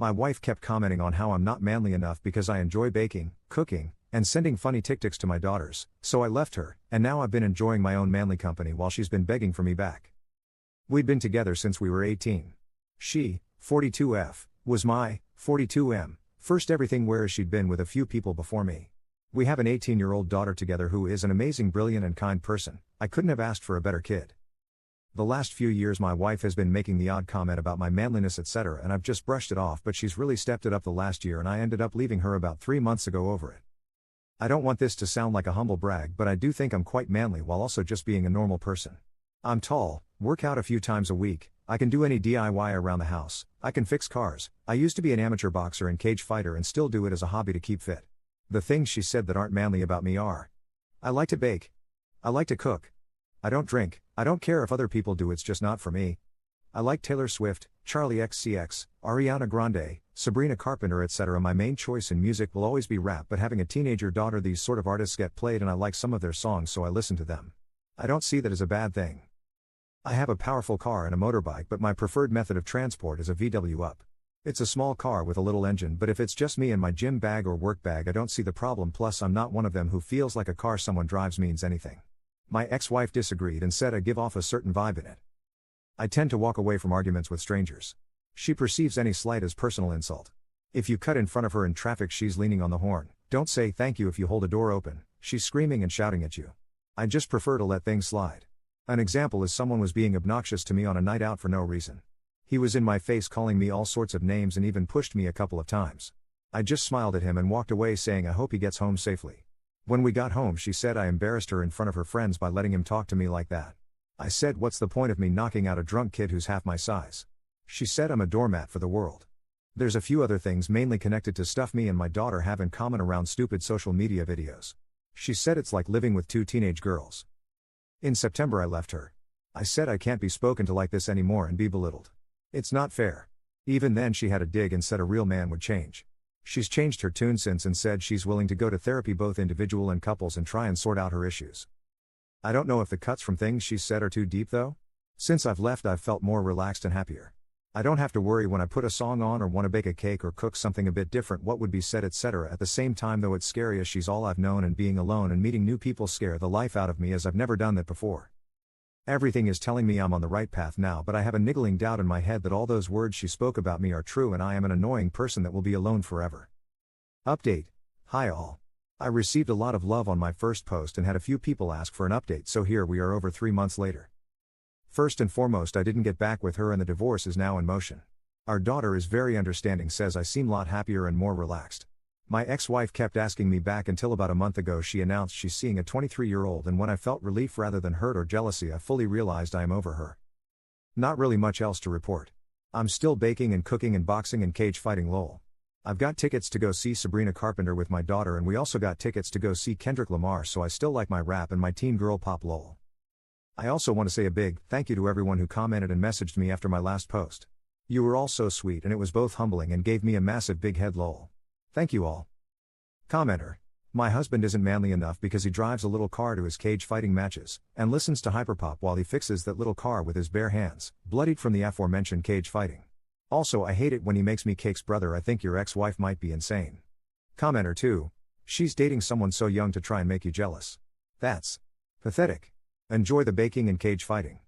My wife kept commenting on how I'm not manly enough because I enjoy baking, cooking, and sending funny TikToks to my daughters, so I left her, and now I've been enjoying my own manly company while she's been begging for me back. We'd been together since we were 18. She, 42F, was my, 42M, first everything, whereas she'd been with a few people before me. We have an 18-year-old daughter together who is an amazing, brilliant and kind person. I couldn't have asked for a better kid. The last few years my wife has been making the odd comment about my manliness etc., and I've just brushed it off, but she's really stepped it up the last year and I ended up leaving her about 3 months ago over it. I don't want this to sound like a humble brag, but I do think I'm quite manly while also just being a normal person. I'm tall, work out a few times a week, I can do any DIY around the house, I can fix cars, I used to be an amateur boxer and cage fighter and still do it as a hobby to keep fit. The things she said that aren't manly about me are: I like to bake. I like to cook. I don't drink, I don't care if other people do, it's just not for me. I like Taylor Swift, Charlie XCX, Ariana Grande, Sabrina Carpenter etc. My main choice in music will always be rap, but having a teenager daughter, these sort of artists get played and I like some of their songs, so I listen to them. I don't see that as a bad thing. I have a powerful car and a motorbike, but my preferred method of transport is a VW Up. It's a small car with a little engine, but if it's just me and my gym bag or work bag I don't see the problem, plus I'm not one of them who feels like a car someone drives means anything. My ex-wife disagreed and said I give off a certain vibe in it. I tend to walk away from arguments with strangers. She perceives any slight as personal insult. If you cut in front of her in traffic, she's leaning on the horn. Don't say thank you if you hold a door open, she's screaming and shouting at you. I just prefer to let things slide. An example is someone was being obnoxious to me on a night out for no reason. He was in my face calling me all sorts of names and even pushed me a couple of times. I just smiled at him and walked away saying I hope he gets home safely. When we got home she said I embarrassed her in front of her friends by letting him talk to me like that. I said what's the point of me knocking out a drunk kid who's half my size? She said I'm a doormat for the world. There's a few other things mainly connected to stuff me and my daughter have in common around stupid social media videos. She said it's like living with two teenage girls. In September I left her. I said I can't be spoken to like this anymore and be belittled. It's not fair. Even then she had a dig and said a real man would change. She's changed her tune since and said she's willing to go to therapy, both individual and couples, and try and sort out her issues. I don't know if the cuts from things she said are too deep though. Since I've left I've felt more relaxed and happier. I don't have to worry when I put a song on or want to bake a cake or cook something a bit different what would be said etc. At the same time though it's scary as she's all I've known, and being alone and meeting new people scare the life out of me as I've never done that before. Everything is telling me I'm on the right path now, but I have a niggling doubt in my head that all those words she spoke about me are true and I am an annoying person that will be alone forever. Update. Hi all. I received a lot of love on my first post and had a few people ask for an update, so here we are over 3 months later. First and foremost, I didn't get back with her and the divorce is now in motion. Our daughter is very understanding, says I seem a lot happier and more relaxed. My ex-wife kept asking me back until about a month ago she announced she's seeing a 23-year-old, and when I felt relief rather than hurt or jealousy I fully realized I am over her. Not really much else to report. I'm still baking and cooking and boxing and cage fighting lol. I've got tickets to go see Sabrina Carpenter with my daughter, and we also got tickets to go see Kendrick Lamar, so I still like my rap and my teen girl pop lol. I also want to say a big thank you to everyone who commented and messaged me after my last post. You were all so sweet and it was both humbling and gave me a massive big head lol. Thank you all. Commenter. My husband isn't manly enough because he drives a little car to his cage fighting matches, and listens to hyperpop while he fixes that little car with his bare hands, bloodied from the aforementioned cage fighting. Also I hate it when he makes me cakes. Brother, I think your ex-wife might be insane. Commenter 2. She's dating someone so young to try and make you jealous. That's pathetic. Enjoy the baking and cage fighting.